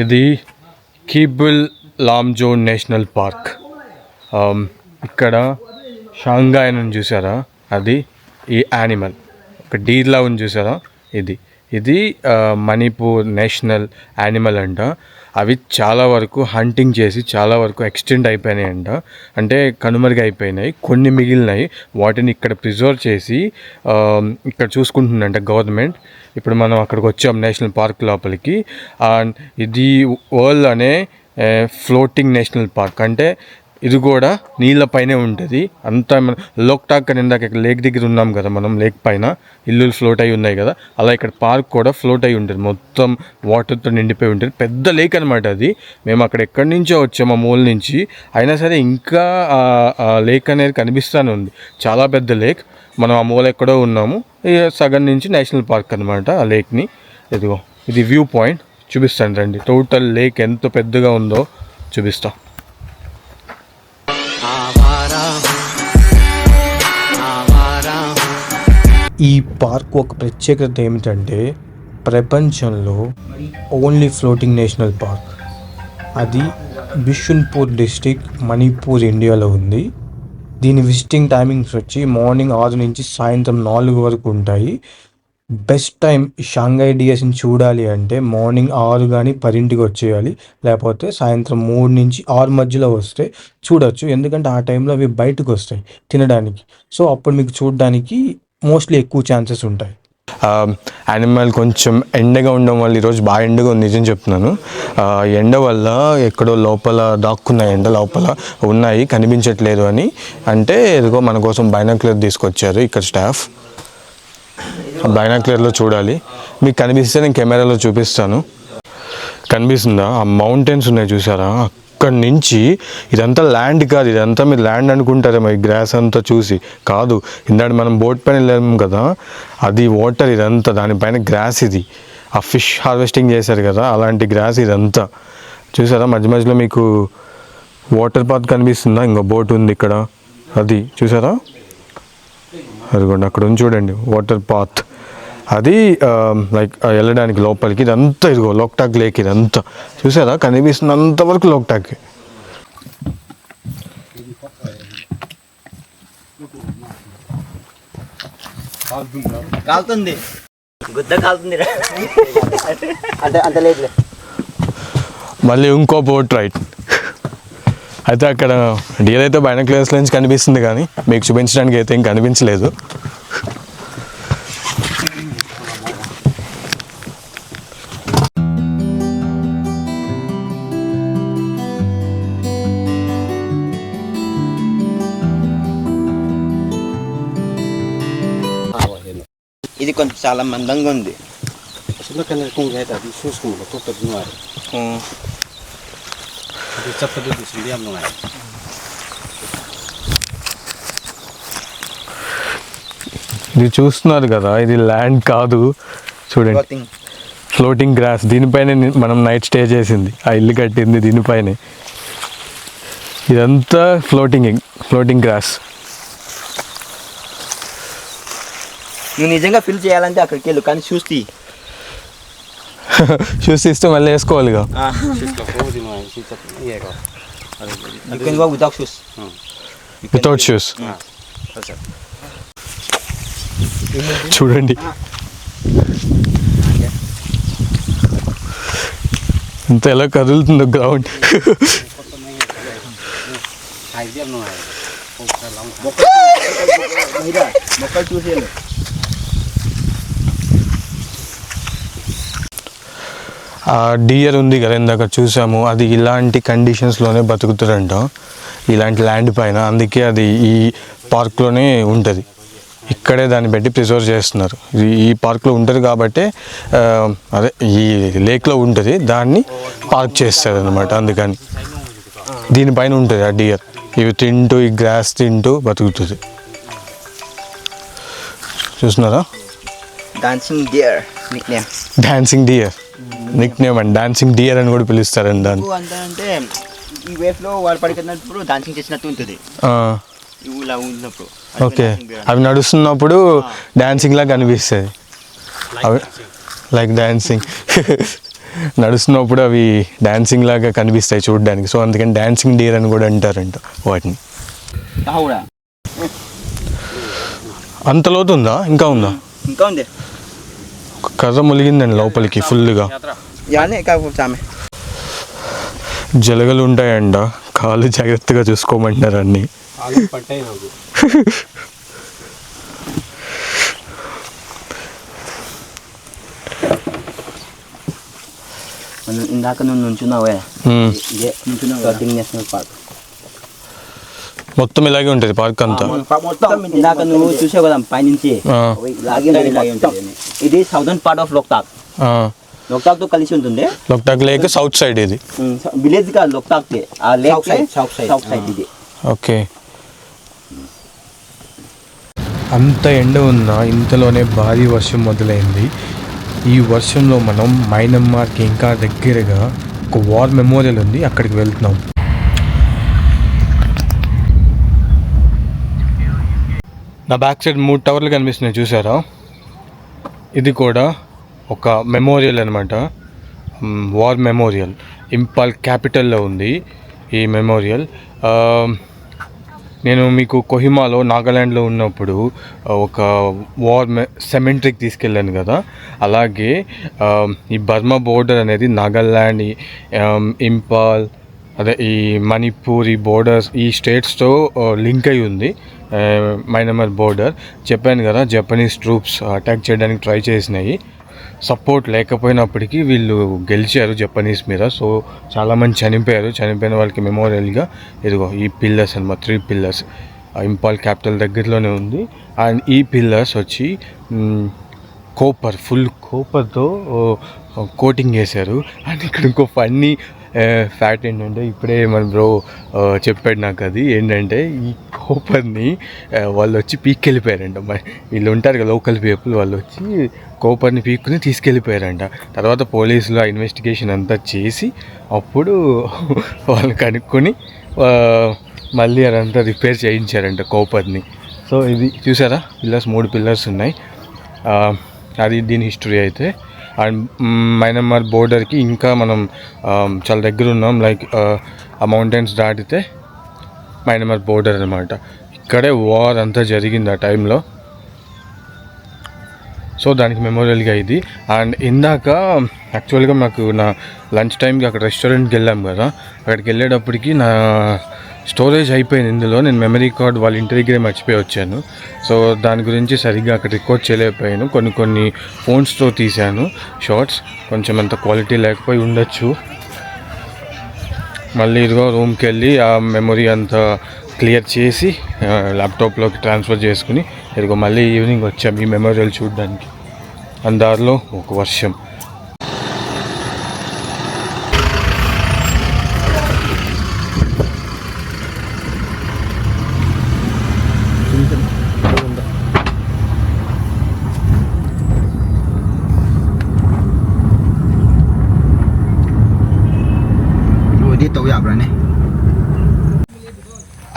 ఇది Keibul లామ్జో national park. ఇక్కడ Shanghai అని చూసారా, అది ఈ యానిమల్. ఒక డీర్లా ఉంది చూసారా, ఇది మణిపూర్ నేషనల్ యానిమల్ అంట. అవి చాలా వరకు హంటింగ్ చేసి చాలా వరకు ఎక్స్టెండ్ అయిపోయినాయి అంట, అంటే కనుమరుగు అయిపోయినాయి. కొన్ని మిగిలినాయి, వాటిని ఇక్కడ ప్రిజర్వ్ చేసి ఇక్కడ చూసుకుంటుందంట గవర్నమెంట్. ఇప్పుడు మనం అక్కడికి వచ్చాం నేషనల్ పార్క్ లోపలికి. ఇది వరల్డ్ అనే ఫ్లోటింగ్ నేషనల్ పార్క్, అంటే ఇది కూడా నీళ్ళపైనే ఉంటుంది. అంతా మన లోక్టాక్ అని ఇందాక లేక్ దగ్గర ఉన్నాం కదా, మనం లేక్ పైన ఇల్లులు ఫ్లోట్ అయి ఉన్నాయి కదా, అలా ఇక్కడ పార్క్ కూడా ఫ్లోట్ అయి ఉంటుంది. మొత్తం వాటర్తో నిండిపోయి ఉంటుంది. పెద్ద లేక్ అనమాట అది. మేము అక్కడ ఎక్కడి నుంచో వచ్చాము, ఆ మూల నుంచి. అయినా సరే ఇంకా లేక్ అనేది కనిపిస్తూనే ఉంది. చాలా పెద్ద లేక్. మనం ఆ మూల ఎక్కడో ఉన్నాము, సగం నుంచి నేషనల్ పార్క్ అనమాట ఆ లేక్ని. ఇదిగో ఇది వ్యూ పాయింట్, చూపిస్తాను రండి. టోటల్ లేక్ ఎంత పెద్దగా ఉందో చూపిస్తాం. ఈ పార్క్ ఒక ప్రత్యేకత ఏమిటంటే ప్రపంచంలో ఓన్లీ ఫ్లోటింగ్ నేషనల్ పార్క్. అది బిషున్పూర్ డిస్టిక్, మణిపూర్, ఇండియాలో ఉంది. దీని విజిటింగ్ టైమింగ్స్ వచ్చి మార్నింగ్ 6 నుంచి సాయంత్రం 4 వరకు ఉంటాయి. బెస్ట్ టైం షాంఘాయ్ డియర్స్ని చూడాలి అంటే మార్నింగ్ 6 కానీ 10ంటికి వచ్చేయాలి, లేకపోతే సాయంత్రం 3 నుంచి 6 మధ్యలో వస్తే చూడొచ్చు. ఎందుకంటే ఆ టైంలో అవి బయటకు వస్తాయి తినడానికి. సో అప్పుడు మీకు చూడడానికి మోస్ట్లీ ఎక్కువ ఛాన్సెస్ ఉంటాయి. యానిమల్ కొంచెం ఎండగా ఉండడం వల్ల ఈరోజు బాగా ఎండగా ఉంది, నిజం చెప్తున్నాను. ఎండ వల్ల ఎక్కడో లోపల దాక్కున్నాయి, ఎండ లోపల ఉన్నాయి, కనిపించట్లేదు అని అంటే ఇదిగో మన కోసం బైనాక్యులర్ తీసుకొచ్చారు ఇక్కడ స్టాఫ్. బైనాక్యులర్లో చూడాలి. మీకు కనిపిస్తే నేను కెమెరాలో చూపిస్తాను. కనిపిస్తుందా? ఆ మౌంటైన్స్ ఉన్నాయి చూసారా, అక్కడి నుంచి ఇదంతా ల్యాండ్ కాదు. ఇదంతా మీరు ల్యాండ్ అనుకుంటారేమో ఈ గ్రాస్ అంతా చూసి. కాదు, ఇందాక మనం బోట్ పైన వెళ్ళాము కదా, అది వాటర్. ఇదంతా దానిపైన గ్రాస్. ఇది ఆ ఫిష్ హార్వెస్టింగ్ చేశారు కదా, అలాంటి గ్రాస్ ఇదంతా. చూసారా మధ్య మధ్యలో మీకు వాటర్ పాత్ కనిపిస్తుందా? ఇంకో బోట్ ఉంది ఇక్కడ, అది చూసారా, అదిగోండి అక్కడ ఉంది చూడండి వాటర్ పాత్. అది లైక్ వెళ్ళడానికి లోపలికి. ఇదంతా ఇదిగో లోక్టాక్ లేక్. ఇదంతా చూసారా, కనిపిస్తుంది అంతవరకు లోక్టాక్. మళ్ళీ ఇంకో బోట్ రైట్. అయితే అక్కడ డియర్ అయితే బైనాక్యులర్స్ నుంచి కనిపిస్తుంది, కానీ మీకు చూపించడానికి అయితే ఏం కనిపించలేదు. ఇది కొంచెం చాలా మందంగా ఉంది. ఇది చూస్తున్నారు కదా, ఇది ల్యాండ్ కాదు చూడండి, ఫ్లోటింగ్ గ్రాస్. దీనిపైన మనం నైట్ స్టే చేసింది, ఆ ఇల్లు కట్టింది దీనిపైనే. ఇదంతా ఫ్లోటింగ్ గ్రాస్. నువ్వు నిజంగా ఫిల్ చేయాలంటే అక్కడికి వెళ్ళు, కానీ చూస్తే ఇస్తే మళ్ళీ వేసుకోవాలిగా. Without shoes. చూడండి ఇంత ఎలా కదులుతుందో గ్రౌండ్. డియర్ ఉంది కదా ఇందాక చూసాము, అది ఇలాంటి కండిషన్స్లోనే బతుకుతుందంట, ఇలాంటి ల్యాండ్ పైన. అందుకే అది ఈ పార్క్లోనే ఉంటుంది. ఇక్కడే దాన్ని పెట్టి ప్రిజర్వ్ చేస్తున్నారు. ఈ పార్క్లో ఉంటుంది కాబట్టి, అదే ఈ లేక్లో ఉంటుంది, దాన్ని పార్క్ చేస్తారు అనమాట. అందుకని దీనిపైన ఉంటుంది ఆ డియర్. ఇవి తింటూ, ఈ గ్రాస్ తింటూ బతుకుతుంది. చూస్తున్నారా, dancing dear Nick name and dancing dear అని కూడా పిలుస్తారండి దాన్ని. అంటే ఈ వేవ్లో వాడు పడుకున్నప్పుడు డాన్సింగ్ చేసినట్టు ఉంటుంది. ఓకే, అవి నడుస్తున్నప్పుడు డాన్సింగ్ లాగా కనిపిస్తుంది. అవి లైక్ డాన్సింగ్. నడుస్తున్నప్పుడు అవి డాన్సింగ్ లాగా కనిపిస్తాయి చూడడానికి. సో అందుకని డాన్సింగ్ డీర్ అని కూడా అంటారంట వాటిని. అంత లోతు ఉందా? ఇంకా ఉందా? ఇంకా ఉంది. ఒక కర్ర ములిగిందండి లోపలికి ఫుల్గా. జలగలు ఉంటాయంట, కాళ్ళు జాగ్రత్తగా చూసుకోమంటారు అన్నీ. ఇందాక నువ్వు నుంచున్నావే, నేషనల్ పార్క్ మొత్తం ఇలాగే ఉంటుంది పార్క్ అంతా. మొత్తం ఇందాక నువ్వు చూసావు కదా పైనుంచి, ఇది southern part of Loktak. Loktak తో కలిసి ఉంటుంది. లోక్తాక్ లేక్ సౌత్ సైడ్, ఇది విలేజ్ కాదు లోక్తాక్, ఆ లేక్ సౌత్ సైడ్ ఇది. ఓకే. అంత ఎండ ఉన్నా ఇంతలోనే భారీ వర్షం మొదలైంది. ఈ వర్షంలో మనం మైనమ్మార్కి ఇంకా దగ్గరగా ఒక వార్ మెమోరియల్ ఉంది, అక్కడికి వెళ్తున్నాం. నా బ్యాక్ సైడ్ 3 టవర్లు కనిపిస్తున్నాయి చూసారా? ఇది కూడా ఒక మెమోరియల్ అనమాట, వార్ మెమోరియల్. ఇంపాల్ క్యాపిటల్లో ఉంది ఈ మెమోరియల్. నేను మీకు కొహిమాలో నాగాల్యాండ్లో ఉన్నప్పుడు ఒక వార్ సెమెంట్రీకి తీసుకెళ్ళాను కదా, అలాగే ఈ బర్మా బోర్డర్ అనేది నాగాల్యాండ్, ఇంపాల్, అదే ఈ మణిపూర్, ఈ బోర్డర్స్ ఈ స్టేట్స్తో లింక్ అయి ఉంది. మైనమర్ బోర్డర్ చెప్పాను కదా, జపనీస్ ట్రూప్స్ అటాక్ చేయడానికి ట్రై చేసినాయి. సపోర్ట్ లేకపోయినప్పటికీ వీళ్ళు గెలిచారు జపనీస్ మీద. సో చాలామంది చనిపోయారు. చనిపోయిన వాళ్ళకి మెమోరియల్గా ఇదిగో ఈ పిల్లర్స్ అన్నమాట, 3 పిల్లర్స్ ఇంపాల్ క్యాపిటల్ దగ్గరలోనే ఉంది. అండ్ ఈ పిల్లర్స్ వచ్చి కోపర్, ఫుల్ కోపర్తో కోటింగ్ చేశారు. అండ్ ఇక్కడ ఇంకో ఫన్నీ ఫ్యాక్ట్ ఏంటంటే, ఇప్పుడే మన బ్రో చెప్పాడు నాకు, అది ఏంటంటే ఈ కోపర్ని వాళ్ళు వచ్చి పీక్కెళ్ళిపోయారంట. వీళ్ళు ఉంటారు కదా లోకల్ పీపుల్, వాళ్ళు వచ్చి కోపర్ని పీక్కుని తీసుకెళ్ళిపోయారంట. తర్వాత పోలీసులు ఆ ఇన్వెస్టిగేషన్ అంతా చేసి అప్పుడు వాళ్ళు కనుక్కొని మళ్ళీ అదంతా రిపేర్ చేయించారంట కోపర్ని. సో ఇది చూసారా, పిల్లర్స్ 3 పిల్లర్స్ ఉన్నాయి. అది దీని హిస్టరీ అయితే. అండ్ మైనమార్ బోర్డర్కి ఇంకా మనం చాలా దగ్గర ఉన్నాం. లైక్ ఆ మౌంటైన్స్ దాటితే మైనమార్ బోర్డర్ అనమాట. ఇక్కడే వార్ అంతా జరిగింది ఆ టైంలో. సో దానికి మెమోరియల్గా ఇది. అండ్ ఇందాక యాక్చువల్గా మాకు నా లంచ్ టైంకి అక్కడ రెస్టారెంట్కి వెళ్ళాం కదా, అక్కడికి వెళ్ళేటప్పటికి నా స్టోరేజ్ అయిపోయింది ఇందులో. నేను మెమరీ కార్డ్ వాళ్ళ ఇంటి దగ్గరే మర్చిపోయి వచ్చాను. సో దాని గురించి సరిగ్గా అక్కడ రికార్డ్ చేయలేకపోయాను. కొన్ని ఫోన్స్తో తీశాను షార్ట్స్, కొంచెం అంత క్వాలిటీ లేకపోయి ఉండొచ్చు. మళ్ళీ ఇదిగో రూమ్కి వెళ్ళి ఆ మెమొరీ అంతా క్లియర్ చేసి ల్యాప్టాప్లోకి ట్రాన్స్ఫర్ చేసుకుని ఇదిగో మళ్ళీ ఈవినింగ్ వచ్చాం ఈ మెమోరియల్ చూడడానికి. అందారిలో ఒక వర్షం.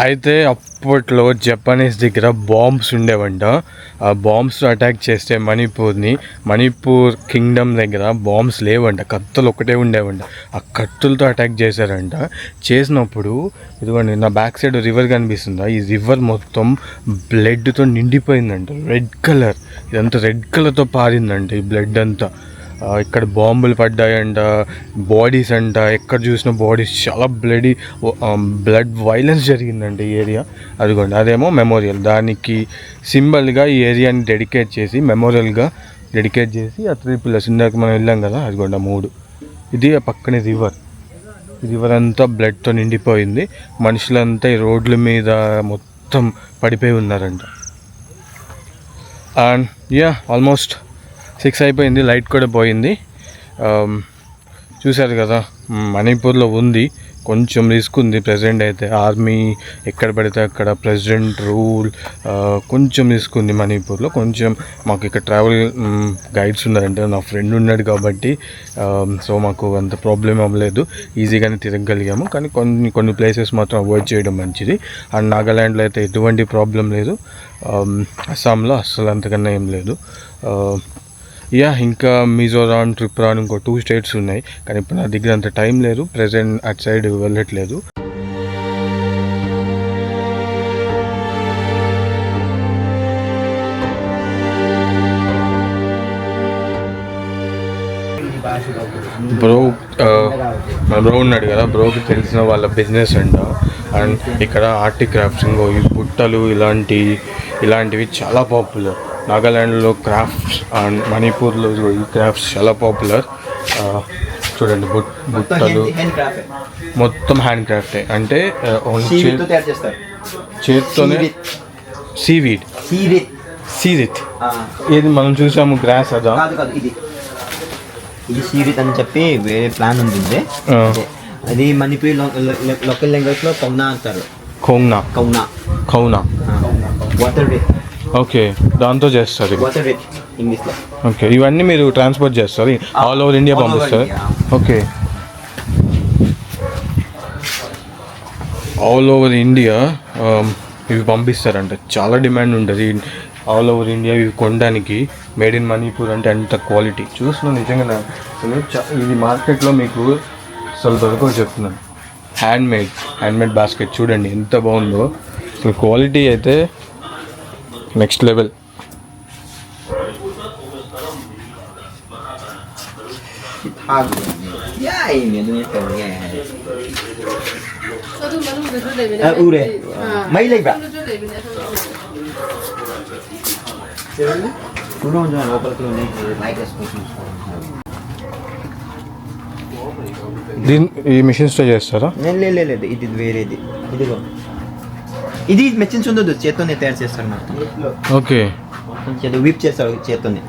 అయితే అప్పట్లో జపనీస్ దగ్గర బాంబ్స్ ఉండేవంట. ఆ బాంబ్స్ అటాక్ చేస్తే మణిపూర్ కింగ్డమ్ దగ్గర బాంబ్స్ లేవంట, కత్తులు ఒకటే ఉండేవంట. ఆ కత్తులతో అటాక్ చేశారంట. చేసినప్పుడు ఇదిగోండి నా బ్యాక్ సైడ్ రివర్ కనిపిస్తుందా, ఈ రివర్ మొత్తం బ్లడ్తో నిండిపోయిందంట. రెడ్ కలర్, ఇదంతా రెడ్ కలర్తో పారిందంట ఈ బ్లడ్ అంతా. ఇక్కడ బాంబులు పడ్డాయంట, బాడీస్ అంట, ఎక్కడ చూసిన బాడీస్, చాలా బ్లడ్ వైలెన్స్ జరిగిందంట ఈ ఏరియా. అదిగోండి అదేమో మెమోరియల్, దానికి సింబల్గా ఈ ఏరియాని డెడికేట్ చేసి మెమోరియల్గా డెడికేట్ చేసి ఆ 3 పిల్లర్స్ ఇందాక మనం వెళ్ళాం కదా, అదిగోండి 3. ఇది పక్కనే రివర్ అంతా బ్లడ్తో నిండిపోయింది. మనుషులంతా ఈ రోడ్ల మీద మొత్తం పడిపోయి ఉన్నారంట. అండ్ ఆల్మోస్ట్ 6 అయిపోయింది, లైట్ కూడా పోయింది. చూశారు కదా, మణిపూర్లో ఉంది, కొంచెం రిస్క్ ఉంది ప్రజెంట్ అయితే. ఆర్మీ ఎక్కడ పడితే అక్కడ, ప్రెసిడెంట్ రూల్, కొంచెం రిస్క్ ఉంది మణిపూర్లో. కొంచెం మాకు ఇక్కడ ట్రావెల్ గైడ్స్ ఉన్నారంటే నా ఫ్రెండ్ ఉన్నాడు కాబట్టి సో మాకు అంత ప్రాబ్లం అవ్వలేదు, ఈజీగానే తిరగగలిగాము. కానీ కొన్ని ప్లేసెస్ మాత్రం అవాయిడ్ చేయడం మంచిది. అండ్ నాగాల్యాండ్లో అయితే ఎటువంటి ప్రాబ్లం లేదు, అస్సాంలో అస్సలు అంతకన్నా ఏం లేదు. యా ఇంకా మిజోరాం, త్రిపుర ఇంకో 2 స్టేట్స్ ఉన్నాయి. కానీ ఇప్పుడు నా దగ్గర అంత టైం లేదు, ప్రెజెంట్ అటు సైడ్ వెళ్ళట్లేదు. బ్రో మా బ్రో ఉన్నాడు కదా, బ్రోకి తెలిసిన వాళ్ళ బిజినెస్ అంట. అండ్ ఇక్కడ ఆర్టిక్ క్రాఫ్ట్స్ ఇంకో ఈ బుట్టలు ఇలాంటివి చాలా పాపులర్. నాగాల్యాండ్లో క్రాఫ్ట్స్ అండ్ మణిపూర్లో ఈ క్రాఫ్ట్స్ చాలా పాపులర్. చూడండి బుట్టలు మొత్తం హ్యాండ్ క్రాఫ్టే, అంటే ఓన్లీ చేతితోనే. సీరిత్ ఏది మనం చూసాము గ్రాస్ అదా? ఇది సీరిత్ అని చెప్పి వేరే ప్లాన్ ఉంటుంది. అది మణిపూర్ లోకల్ లాంగ్వేజ్ లో కౌనా అంటారు. కౌనా వాటర్ రేట్. ఓకే, దాంతో చేస్తారు వాటర్ రేట్ ఇంగ్లీష్ లో. ఓకే, ఇవన్నీ మీరు ట్రాన్స్పోర్ట్ చేస్తారు, ఆల్ ఓవర్ ఇండియా పంపిస్తారు? ఓకే, ఆల్ ఓవర్ ఇండియా ఇవి పంపిస్తారంట. చాలా డిమాండ్ ఉంటుంది ఆల్ ఓవర్ ఇండియా ఇవి కొనడానికి. మేడ్ ఇన్ మణిపూర్ అంటే అంత క్వాలిటీ చూస్తున్నాను నిజంగా. ఇది మార్కెట్లో మీకు అసలు దొరకవు చెప్తున్నాను. హ్యాండ్మేడ్ బాస్కెట్ చూడండి ఎంత బాగుందో. అసలు క్వాలిటీ అయితే నెక్స్ట్ లెవెల్. ఈ మిషన్స్ తో చేస్తారా? లేదు, ఇది వేరేది. ఇది మెషిన్స్ ఉండదు, చేత్తోనే తయారు చేస్తారు మొత్తం. ఓకే, విప్ చేస్తారు చేత్తోనే,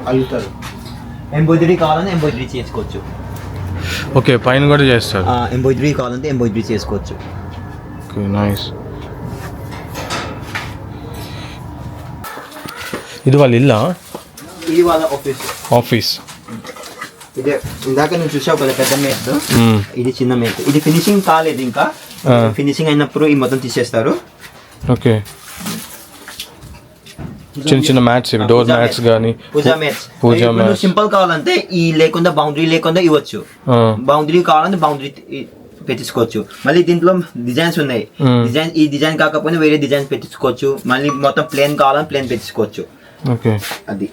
అల్లుతారు. ఎంబ్రాయిడరీ కావాలంటే ఎంబ్రాయిడరీ చేసుకోవచ్చు. ఓకే, పైన కూడా చేస్తారు. ఎంబ్రాయిడరీ కావాలంటే ఎంబ్రాయిడరీ చేసుకోవచ్చు. Okay, nice. ఇది వాళ్ళ ఇల్లా? ఇది వాళ్ళ ఆఫీస్. ఇదే ఇందాక నువ్వు చూసావు కదా పెద్ద మేత్, ఇది చిన్న మేత్. ఇది ఫినిషింగ్ కాలేదు ఇంకా. ఫినిషింగ్ అయినప్పుడు ఈ మొత్తం తీసేస్తారు. ఓకే, చిన్న మ్యాట్స్, డోర్ మ్యాట్స్ కానీ పూజా మ్యాట్స్. సింపుల్ కావాలంటే ఈ లేకుండా బౌండరీ లేకుండా ఇవ్వచ్చు. బౌండరీ కావాలంటే బౌండరీ పెట్టించుకోవచ్చు. మళ్ళీ దీంట్లో డిజైన్స్ ఉన్నాయి. ఈ డిజైన్ కాకపోయినా వేరే డిజైన్స్ పెట్టించుకోవచ్చు. మళ్ళీ మొత్తం ప్లేన్ కావాలని ప్లేన్ పెట్టించుకోవచ్చు. ఓకే, అది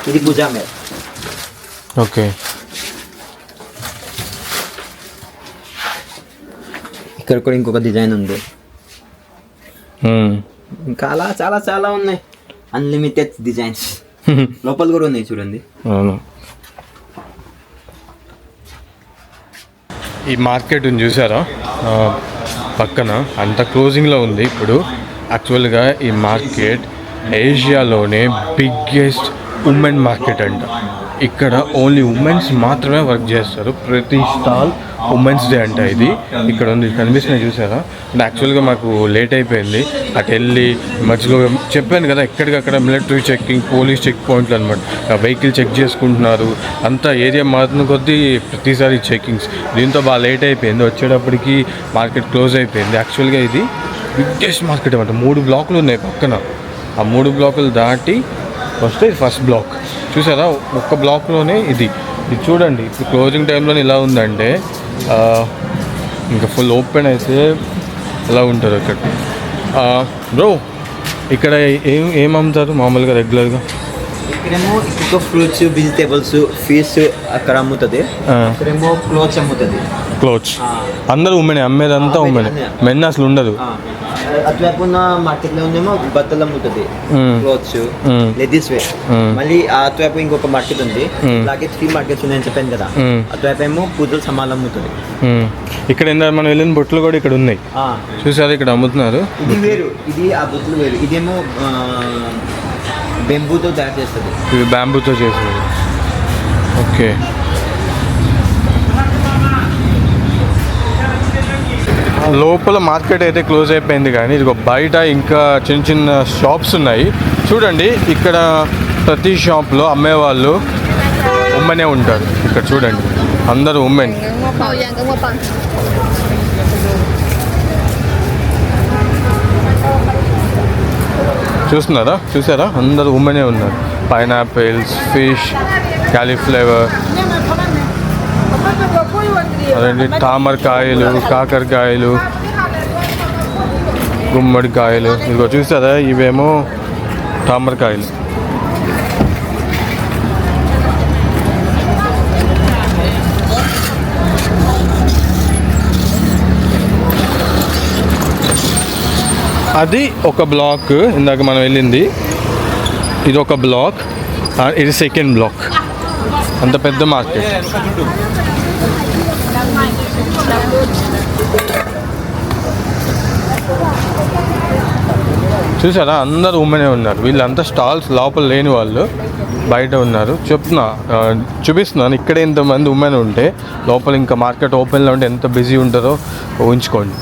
ఇది పూజా మ్యాట్. ఓకే, ఇక్కడ కూడా ఇంకొక డిజైన్ ఉంది. ఇంకా అలా చాలా చాలా ఉన్నాయి, అన్లిమిటెడ్ డిజైన్స్. లోపల కూడా ఉన్నాయి చూడండి. ఈ మార్కెట్ చూసారా పక్కన, అంత క్లోజింగ్లో ఉంది ఇప్పుడు. యాక్చువల్గా ఈ మార్కెట్ ఏషియాలోనే బిగ్గెస్ట్ ఉమెన్ మార్కెట్ అంట. ఇక్కడ ఓన్లీ ఉమెన్స్ మాత్రమే వర్క్ చేస్తారు. ప్రతి స్టాల్ ఉమెన్స్ డే అంట. ఇది ఇక్కడ ఉంది, కనిపిస్తున్నాయి చూసారా. అంటే యాక్చువల్గా మాకు లేట్ అయిపోయింది, అటు వెళ్ళి మధ్యలో చెప్పాను కదా ఎక్కడికక్కడ మిలిటరీ చెక్కింగ్, పోలీస్ చెక్ పాయింట్లు అనమాట. వెహికల్ చెక్ చేసుకుంటున్నారు, అంతా ఏరియా మారుతున్న కొద్దీ ప్రతిసారి చెక్కింగ్స్. దీంతో బాగా లేట్ అయిపోయింది. వచ్చేటప్పటికి మార్కెట్ క్లోజ్ అయిపోయింది. యాక్చువల్గా ఇది బిగ్గెస్ట్ మార్కెట్ అనమాట. 3 బ్లాకులు ఉన్నాయి పక్కన. ఆ 3 బ్లాకులు దాటి వస్తే ఇది ఫస్ట్ బ్లాక్. చూసారా, ఒక్క బ్లాక్లోనే ఇది చూడండి. ఇప్పుడు క్లోజింగ్ టైంలో ఇలా ఉందంటే ఇంకా ఫుల్ ఓపెన్ అయితే ఎలా ఉంటుంది అక్కడ. బ్రో, ఇక్కడ ఏం అమ్ముతారు మామూలుగా రెగ్యులర్గా? ఇక్కడేమో ఎక్కువ ఫ్రూట్స్, వెజిటేబుల్స్, ఫిష్ అక్కడ అమ్ముతుంది. ఇక్కడేమో క్లోత్స్ అమ్ముతుంది. క్లోత్స్ అందరూ ఉమెనే, అమ్మేదంతా ఉమెనే, మెన్ అసలు ఉండదు. అటువైపు ఉన్న మార్కెట్ లో ఉందేమో బట్టలు అమ్ముతుంది, క్లోత్స్, లేడీస్ వేర్. మళ్ళీ అటువైపు ఇంకొక మార్కెట్ ఉంది. అలాగే 3 మార్కెట్స్ ఉన్నాయని చెప్పాను కదా. అటువైపు ఏమో పూజలు సామాన్లు అమ్ముతుంది. ఇక్కడ మనం వెళ్ళిన బొట్లు కూడా ఇక్కడ ఉన్నాయి చూసారు, ఇక్కడ అమ్ముతున్నారు. ఇది వేరు, ఇది ఆ బొట్లు వేరు. ఇదేమో బెంబూతో తయారు చేస్తుంది. ఇది బ్యాంబూతో చేస్తుంది. ఓకే, లోపల మార్కెట్ అయితే క్లోజ్ అయిపోయింది, కానీ ఇదిగో బయట ఇంకా చిన్న చిన్న షాప్స్ ఉన్నాయి చూడండి. ఇక్కడ ప్రతి షాప్లో అమ్మేవాళ్ళు ఉమెనే ఉంటారు. ఇక్కడ చూడండి అందరూ ఉమెన్. చూసారా అందరు ఉమెనే ఉన్నారు. పైనాపిల్స్, ఫిష్, క్యాలీఫ్లవర్, అదేంటి తామరకాయలు, కాకరకాయలు, గుమ్మడికాయలు. ఇదిగో చూసారా, ఇవేమో తామరకాయలు. అది ఒక బ్లాక్, ఇందాక మనం వెళ్ళింది. ఇది ఒక బ్లాక్, ఇది సెకండ్ బ్లాక్. అంత పెద్ద మార్కెట్. చూసారా, అందరు ఉమెనే ఉన్నారు. వీళ్ళంతా స్టాల్స్ లోపల లేని వాళ్ళు బయట ఉన్నారు. చూపిస్తున్నాను, ఇక్కడ ఎంతమంది ఉమెన్ ఉంటే లోపల ఇంకా మార్కెట్ ఓపెన్లో ఉంటే ఎంత బిజీ ఉంటుందో ఊహించుకోండి.